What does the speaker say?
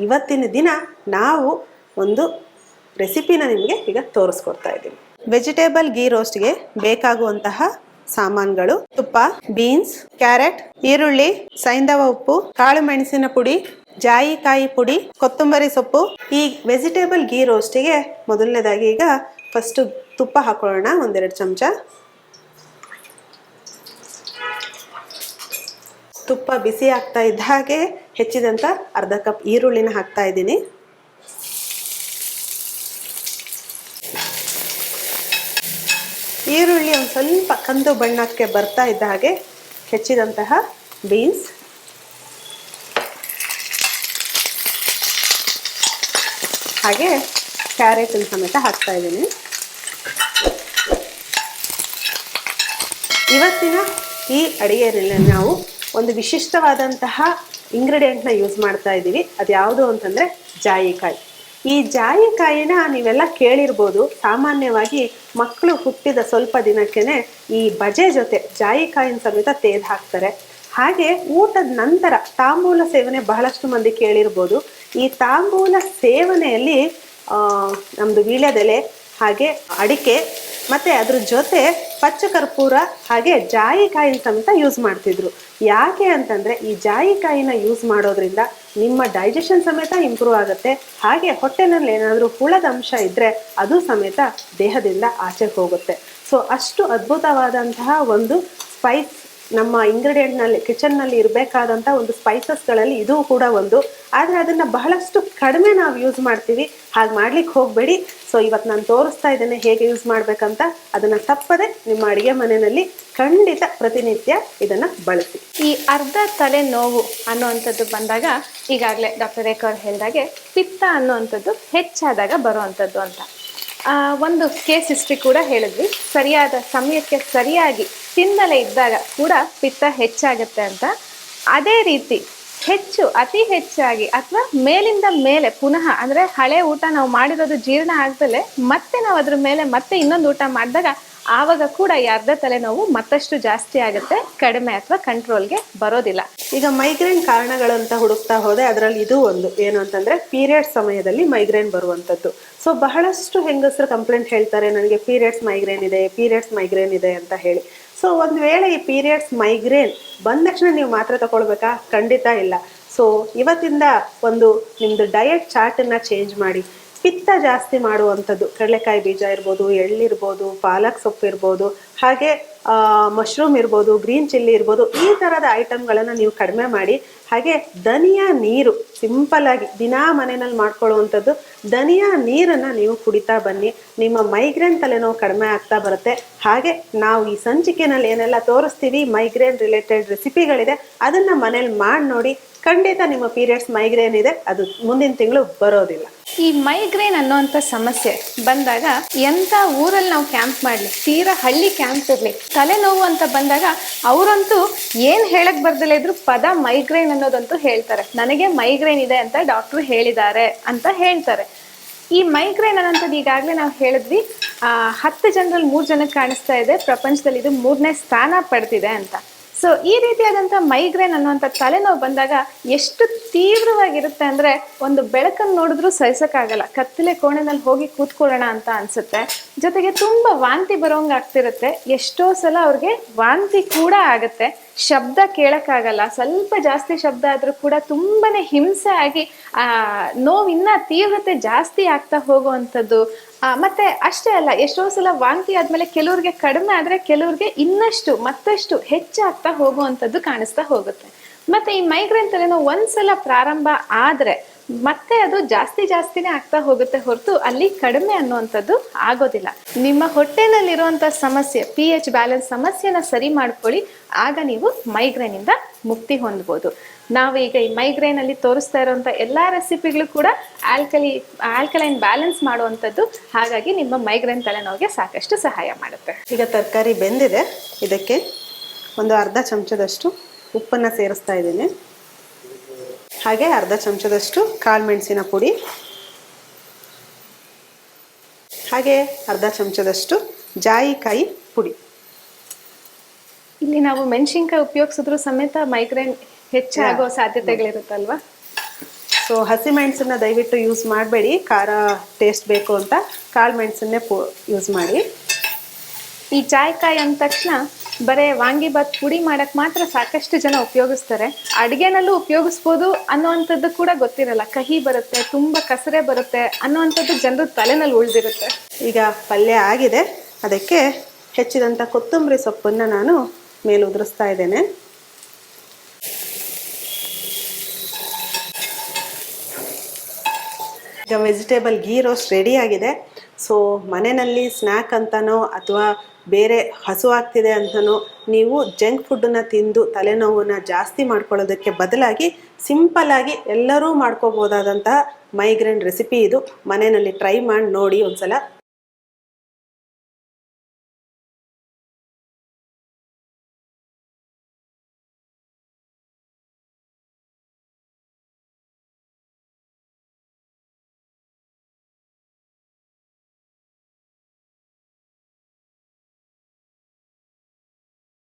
ಇವತ್ತಿನ ದಿನ ನಾವು ಒಂದು ರೆಸಿಪಿನ ನಿಮಗೆ ಈಗ ತೋರಿಸ್ಕೊಡ್ತಾ ಇದ್ದೀನಿ. ವೆಜಿಟೇಬಲ್ ಗೀ ರೋಸ್ಟ್ಗೆ ಬೇಕಾಗುವಂತಹ ಸಾಮಾನುಗಳು: ತುಪ್ಪ, ಬೀನ್ಸ್, ಕ್ಯಾರೆಟ್, ಈರುಳ್ಳಿ, ಸೈಂಧವ ಉಪ್ಪು, ಕಾಳು ಮೆಣಸಿನ ಪುಡಿ, ಜಾಯಿಕಾಯಿ ಪುಡಿ, ಕೊತ್ತಂಬರಿ ಸೊಪ್ಪು. ಈ ವೆಜಿಟೇಬಲ್ ಗೀ ರೋಸ್ಟಿಗೆ ಮೊದಲನೇದಾಗಿ ಈಗ ಫಸ್ಟ್ ತುಪ್ಪ ಹಾಕೊಳ್ಳೋಣ. 1-2 ಚಮಚ ತುಪ್ಪ ಬಿಸಿ ಆಗ್ತಾ ಇದ್ದ ಹಾಗೆ ಹೆಚ್ಚಿದಂತ ಅರ್ಧ ಕಪ್ ಈರುಳ್ಳಿನ ಹಾಕ್ತಾ ಇದ್ದೀನಿ. ಈರುಳ್ಳಿ ಒಂದು ಸ್ವಲ್ಪ ಕಂದು ಬಣ್ಣಕ್ಕೆ ಬರ್ತಾ ಇದ್ದ ಹಾಗೆ ಹೆಚ್ಚಿದಂತಹ ಬೀನ್ಸ್, ಹಾಗೆ ಕ್ಯಾರೆಟ್ ಸಮೇತ ಹಾಕ್ತಾ ಇದ್ದೀನಿ. ಇವತ್ತಿನ ಈ ಅಡಿಗೆಯಲ್ಲಿ ನಾವು ಒಂದು ವಿಶಿಷ್ಟವಾದಂತಹ ಇಂಗ್ರೀಡಿಯೆಂಟ್ನ ಯೂಸ್ ಮಾಡ್ತಾ ಇದ್ದೀವಿ. ಅದು ಯಾವುದು ಅಂತಂದರೆ ಜಾಯಿಕಾಯಿ. ಈ ಜಾಯಿಕಾಯಿನ ನೀವೆಲ್ಲ ಕೇಳಿರ್ಬೋದು. ಸಾಮಾನ್ಯವಾಗಿ ಮಕ್ಕಳು ಹುಟ್ಟಿದ ಸ್ವಲ್ಪ ದಿನಕ್ಕೇ ಈ ಬಜೆ ಜೊತೆ ಜಾಯಿಕಾಯಿನ ಸಮೇತ ತೆಗೆದು ಹಾಕ್ತಾರೆ. ಹಾಗೆ ಊಟದ ನಂತರ ತಾಂಬೂಲ ಸೇವನೆ ಬಹಳಷ್ಟು ಮಂದಿ ಕೇಳಿರ್ಬೋದು. ಈ ತಾಂಬೂಲ ಸೇವನೆಯಲ್ಲಿ ನಮ್ಮದು ವೀಳ್ಯದೆಲೆ, ಹಾಗೆ ಅಡಿಕೆ, ಮತ್ತು ಅದ್ರ ಜೊತೆ ಪಚ್ಚ ಕರ್ಪೂರ, ಹಾಗೆ ಜಾಯಿಕಾಯಿನ ಸಮೇತ ಯೂಸ್ ಮಾಡ್ತಿದ್ರು. ಯಾಕೆ ಅಂತಂದರೆ ಈ ಜಾಯಿಕಾಯಿನ ಯೂಸ್ ಮಾಡೋದ್ರಿಂದ ನಿಮ್ಮ ಡೈಜೆಷನ್ ಸಮೇತ ಇಂಪ್ರೂವ್ ಆಗುತ್ತೆ. ಹಾಗೆ ಹೊಟ್ಟೆನಲ್ಲಿ ಏನಾದರೂ ಹುಳದ ಅಂಶ ಇದ್ದರೆ ಅದು ಸಮೇತ ದೇಹದಿಂದ ಆಚೆ ಹೋಗುತ್ತೆ. ಸೊ ಅಷ್ಟು ಅದ್ಭುತವಾದಂತಹ ಒಂದು ಸ್ಪೈಸ್ ನಮ್ಮ ಇಂಗ್ರೀಡಿಯೆಂಟ್ನಲ್ಲಿ, ಕಿಚನ್ನಲ್ಲಿ ಇರಬೇಕಾದಂಥ ಒಂದು ಸ್ಪೈಸಸ್ಗಳಲ್ಲಿ ಇದು ಕೂಡ ಒಂದು. ಆದರೆ ಅದನ್ನು ಬಹಳಷ್ಟು ಕಡಿಮೆ ನಾವು ಯೂಸ್ ಮಾಡ್ತೀವಿ. ಹಾಗೆ ಮಾಡ್ಲಿಕ್ಕೆ ಹೋಗಬೇಡಿ. ಸೊ ಇವತ್ತು ನಾನು ತೋರಿಸ್ತಾ ಇದ್ದೇನೆ ಹೇಗೆ ಯೂಸ್ ಮಾಡಬೇಕಂತ. ಅದನ್ನು ತಪ್ಪದೆ ನಿಮ್ಮ ಅಡುಗೆ ಮನೆಯಲ್ಲಿ ಖಂಡಿತ ಪ್ರತಿನಿತ್ಯ ಇದನ್ನು ಬಳಸಿ. ಈ ಅರ್ಧ ತಲೆ ನೋವು ಅನ್ನುವಂಥದ್ದು ಬಂದಾಗ ಈಗಾಗಲೇ ಡಾಕ್ಟರ್ ರೇಖಾ ಅವ್ರು ಹೇಳಿದಾಗೆ ಪಿತ್ತ ಅನ್ನುವಂಥದ್ದು ಹೆಚ್ಚಾದಾಗ ಬರುವಂಥದ್ದು ಅಂತ ಒಂದು ಕೇಸ್ ಹಿಸ್ಟ್ರಿ ಕೂಡ ಹೇಳಿದ್ವಿ. ಸರಿಯಾದ ಸಮಯಕ್ಕೆ ಸರಿಯಾಗಿ ತಿನ್ನಲೇ ಇದ್ದಾಗ ಕೂಡ ಪಿತ್ತ ಹೆಚ್ಚಾಗುತ್ತೆ ಅಂತ. ಅದೇ ರೀತಿ ಅತಿ ಹೆಚ್ಚಾಗಿ ಅಥವಾ ಮೇಲಿಂದ ಮೇಲೆ ಪುನಃ ಅಂದರೆ ಹಳೆ ಊಟ ನಾವು ಮಾಡಿರೋದು ಜೀರ್ಣ ಆಗ್ದಲೆ ಮತ್ತೆ ನಾವು ಅದ್ರ ಮೇಲೆ ಮತ್ತೆ ಇನ್ನೊಂದು ಊಟ ಮಾಡಿದಾಗ ಆವಾಗ ಕೂಡ ಈ ಅರ್ಧ ತಲೆನೋವು ಮತ್ತಷ್ಟು ಜಾಸ್ತಿ ಆಗುತ್ತೆ, ಕಡಿಮೆ ಅಥವಾ ಕಂಟ್ರೋಲ್ಗೆ ಬರೋದಿಲ್ಲ. ಈಗ ಮೈಗ್ರೇನ್ ಕಾರಣಗಳಂತ ಹುಡುಕ್ತಾ ಹೋದೆ. ಅದರಲ್ಲಿ ಇದು ಒಂದು ಏನು ಅಂತಂದರೆ ಪೀರಿಯಡ್ಸ್ ಸಮಯದಲ್ಲಿ ಮೈಗ್ರೇನ್ ಬರುವಂಥದ್ದು. ಸೊ ಬಹಳಷ್ಟು ಹೆಂಗಸರು ಕಂಪ್ಲೇಂಟ್ ಹೇಳ್ತಾರೆ, ನನಗೆ ಪೀರಿಯಡ್ಸ್ ಮೈಗ್ರೇನ್ ಇದೆ ಅಂತ ಹೇಳಿ. ಸೊ ಒಂದು ವೇಳೆ ಈ ಪೀರಿಯಡ್ಸ್ ಮೈಗ್ರೇನ್ ಬಂದ ತಕ್ಷಣ ನೀವು ಮಾತ್ರೆ ತಗೊಳ್ಬೇಕಾ? ಖಂಡಿತ ಇಲ್ಲ. ಸೊ ಇವತ್ತಿಂದ ಒಂದು ನಿಮ್ಮದು ಡಯಟ್ ಚಾರ್ಟನ್ನು ಚೇಂಜ್ ಮಾಡಿ. ಪಿತ್ತ ಜಾಸ್ತಿ ಮಾಡುವಂಥದ್ದು ಕಡಲೆಕಾಯಿ ಬೀಜ ಇರ್ಬೋದು, ಎಳ್ಳಿರ್ಬೋದು, ಪಾಲಕ್ ಸೊಪ್ಪು ಇರ್ಬೋದು, ಹಾಗೆ ಮಶ್ರೂಮ್ ಇರ್ಬೋದು, ಗ್ರೀನ್ ಚಿಲ್ಲಿ ಇರ್ಬೋದು, ಈ ಥರದ ಐಟಮ್ಗಳನ್ನು ನೀವು ಕಡಿಮೆ ಮಾಡಿ. ಹಾಗೆ ಧನಿಯಾ ನೀರು ಸಿಂಪಲ್ಲಾಗಿ ದಿನಾ ಮನೆಯಲ್ಲಿ ಮಾಡ್ಕೊಳ್ಳುವಂಥದ್ದು ಧನಿಯಾ ನೀರನ್ನು ನೀವು ಕುಡಿತಾ ಬನ್ನಿ. ನಿಮ್ಮ ಮೈಗ್ರೇನ್ ತಲೆನೋವು ಕಡಿಮೆ ಆಗ್ತಾ ಬರುತ್ತೆ. ಹಾಗೆ ನಾವು ಈ ಸಂಚಿಕೆಯಲ್ಲಿ ಏನೆಲ್ಲ ತೋರಿಸ್ತೀವಿ ಮೈಗ್ರೇನ್ ರಿಲೇಟೆಡ್ ರೆಸಿಪಿಗಳಿದೆ, ಅದನ್ನು ಮನೇಲಿ ಮಾಡಿ ನೋಡಿ. ಖಂಡಿತ ನಿಮ್ಮ ಪೀರಿಯಡ್ಸ್ ಮೈಗ್ರೇನ್ ಇದೆ ಅದು ಮುಂದಿನ ತಿಂಗಳು ಬರೋದಿಲ್ಲ. ಈ ಮೈಗ್ರೇನ್ ಅನ್ನೋಂಥ ಸಮಸ್ಯೆ ಬಂದಾಗ ಎಂಥ ಊರಲ್ಲಿ ನಾವು ಕ್ಯಾಂಪ್ ಮಾಡಲಿ, ತೀರಾ ಹಳ್ಳಿ ಕ್ಯಾಂಪ್ ಇರಲಿ, ತಲೆನೋವು ಅಂತ ಬಂದಾಗ ಅವರಂತೂ ಏನು ಹೇಳಕ್ ಬರ್ದಲೇ ಇದ್ರು ಪದ ಮೈಗ್ರೇನ್ ಅನ್ನೋದಂತೂ ಹೇಳ್ತಾರೆ. ನನಗೆ ಮೈಗ್ರೇನ್ ಇದೆ ಅಂತ ಡಾಕ್ಟ್ರು ಹೇಳಿದ್ದಾರೆ ಅಂತ ಹೇಳ್ತಾರೆ. ಈ ಮೈಗ್ರೇನ್ ಅನ್ನೋಂಥದ್ದು ಈಗಾಗಲೇ ನಾವು ಹೇಳಿದ್ವಿ 10 ಜನರಲ್ಲಿ 3 ಜನಕ್ಕೆ ಕಾಣಿಸ್ತಾ ಇದೆ. ಪ್ರಪಂಚದಲ್ಲಿ ಇದು 3ನೇ ಸ್ಥಾನ ಪಡೆದಿದೆ ಅಂತ. ಸೊ ಈ ರೀತಿಯಾದಂಥ ಮೈಗ್ರೇನ್ ಅನ್ನುವಂಥ ತಲೆನೋವು ಬಂದಾಗ ಎಷ್ಟು ತೀವ್ರವಾಗಿರುತ್ತೆ ಅಂದರೆ ಒಂದು ಬೆಳಕನ್ನು ನೋಡಿದ್ರೂ ಸಹಿಸೋಕ್ಕಾಗಲ್ಲ. ಕತ್ತಲೆ ಕೋಣೆನಲ್ಲಿ ಹೋಗಿ ಕೂತ್ಕೊಳ್ಳೋಣ ಅಂತ ಅನಿಸುತ್ತೆ. ಜೊತೆಗೆ ತುಂಬ ವಾಂತಿ ಬರೋಂಗೆ ಆಗ್ತಿರುತ್ತೆ. ಎಷ್ಟೋ ಸಲ ಅವ್ರಿಗೆ ವಾಂತಿ ಕೂಡ ಆಗುತ್ತೆ. ಶಬ್ದ ಕೇಳೋಕ್ಕಾಗಲ್ಲ. ಸ್ವಲ್ಪ ಜಾಸ್ತಿ ಶಬ್ದ ಆದರೂ ಕೂಡ ತುಂಬಾ ಹಿಂಸೆ ಆಗಿ ನೋವು ಇನ್ನೂ ತೀವ್ರತೆ ಜಾಸ್ತಿ ಆಗ್ತಾ ಹೋಗುವಂಥದ್ದು. ಮತ್ತೆ ಅಷ್ಟೇ ಅಲ್ಲ, ಎಷ್ಟೋ ಸಲ ವಾಂತಿ ಆದಮೇಲೆ ಕೆಲವ್ರಿಗೆ ಕಡಿಮೆ ಆದರೆ ಕೆಲವ್ರಿಗೆ ಮತ್ತಷ್ಟು ಹೆಚ್ಚಾಗ್ತಾ ಹೋಗುವಂಥದ್ದು ಕಾಣಿಸ್ತಾ ಹೋಗುತ್ತೆ. ಮತ್ತು ಈ ಮೈಗ್ರೇನ್ ತಲೆನೋವು ಒಂದ್ಸಲ ಪ್ರಾರಂಭ ಆದರೆ ಮತ್ತೆ ಅದು ಜಾಸ್ತಿನೇ ಆಗ್ತಾ ಹೋಗುತ್ತೆ ಹೊರತು ಅಲ್ಲಿ ಕಡಿಮೆ ಅನ್ನುವಂಥದ್ದು ಆಗೋದಿಲ್ಲ. ನಿಮ್ಮ ಹೊಟ್ಟೆನಲ್ಲಿರುವಂಥ ಸಮಸ್ಯೆ pH ಬ್ಯಾಲೆನ್ಸ್ ಸಮಸ್ಯೆನ ಸರಿ ಮಾಡ್ಕೊಳ್ಳಿ. ಆಗ ನೀವು ಮೈಗ್ರೇನಿಂದ ಮುಕ್ತಿ ಹೊಂದ್ಬೋದು. ನಾವು ಈಗ ಈ ಮೈಗ್ರೇನಲ್ಲಿ ತೋರಿಸ್ತಾ ಇರೋವಂಥ ಎಲ್ಲ ರೆಸಿಪಿಗಳು ಕೂಡ ಆಲ್ಕಲೈನ್ ಬ್ಯಾಲೆನ್ಸ್ ಮಾಡುವಂಥದ್ದು. ಹಾಗಾಗಿ ನಿಮ್ಮ ಮೈಗ್ರೇನ್ ತಲೆನೋವಿಗೆ ಸಾಕಷ್ಟು ಸಹಾಯ ಮಾಡುತ್ತೆ. ಈಗ ತರಕಾರಿ ಬೆಂದಿದೆ. ಇದಕ್ಕೆ ಒಂದು ಅರ್ಧ ಚಮಚದಷ್ಟು ಉಪ್ಪನ್ನು ಸೇರಿಸ್ತಾ ಇದ್ದೀನಿ. ಹಾಗೆ ಅರ್ಧ ಚಮಚದಷ್ಟು ಕಾಳು ಮೆಣಸಿನ ಪುಡಿ, ಹಾಗೆ ಅರ್ಧ ಚಮಚದಷ್ಟು ಜಾಯಿಕಾಯಿ ಪುಡಿ. ಇಲ್ಲಿ ನಾವು ಮೆಣಸಿನ್ಕಾಯಿ ಉಪಯೋಗಿಸಿದ್ರು ಸಮೇತ ಮೈಗ್ರೇನ್ ಹೆಚ್ಚಾಗೋ ಸಾಧ್ಯತೆಗಳಿರುತ್ತಲ್ವಾ? ಸೊ ಸೊ ಹಸಿಮೆಣಸನ್ನ ದಯವಿಟ್ಟು ಯೂಸ್ ಮಾಡಬೇಡಿ, ಖಾರ ಟೇಸ್ಟ್ ಬೇಕು ಅಂತ ಕಾಳು ಮೆಣಸನ್ನೇ ಯೂಸ್ ಮಾಡಿ. ಈ ಜಾಯಿಕಾಯಿ ಅಂದ ತಕ್ಷಣ ಬರೇ ವಾಂಗಿಬಾತ್ ಪುಡಿ ಮಾಡಕ್ ಮಾತ್ರ ಸಾಕಷ್ಟು ಜನ ಉಪಯೋಗಿಸ್ತಾರೆ. ಅಡುಗೆನಲ್ಲೂ ಉಪಯೋಗಿಸ್ಬೋದು ಅನ್ನೋವಂಥದ್ದು ಕೂಡ ಗೊತ್ತಿರಲ್ಲ. ಕಹಿ ಬರುತ್ತೆ, ತುಂಬ ಕಸರೆ ಬರುತ್ತೆ ಅನ್ನೋವಂಥದ್ದು ಜನರ ತಲೆನಲ್ಲಿ ಉಳಿದಿರುತ್ತೆ. ಈಗ ಪಲ್ಯ ಆಗಿದೆ, ಅದಕ್ಕೆ ಹೆಚ್ಚಿದಂಥ ಕೊತ್ತಂಬರಿ ಸೊಪ್ಪನ್ನು ನಾನು ಮೇಲೆ ಉದುರಿಸ್ತಾ ಇದ್ದೇನೆ. ಈಗ ವೆಜಿಟೇಬಲ್ ಗೀ ರೋಸ್ಟ್ ರೆಡಿ ಆಗಿದೆ. ಸೊ ಮನೆಯಲ್ಲಿ ಸ್ನ್ಯಾಕ್ ಅಂತನೋ ಅಥವಾ ಬೇರೆ ಹಸುವಾಗ್ತಿದೆ ಅಂತನೋ ನೀವು ಜಂಕ್ ಫುಡ್ಡನ್ನು ತಿಂದು ತಲೆನೋವನ್ನು ಜಾಸ್ತಿ ಮಾಡ್ಕೊಳ್ಳೋದಕ್ಕೆ ಬದಲಾಗಿ ಸಿಂಪಲ್ಲಾಗಿ ಎಲ್ಲರೂ ಮಾಡ್ಕೋಬೋದಾದಂತಹ ಮೈಗ್ರೇನ್ ರೆಸಿಪಿ ಇದು. ಮನೆಯಲ್ಲಿ ಟ್ರೈ ಮಾಡಿ ನೋಡಿ ಒಂದ್ಸಲ.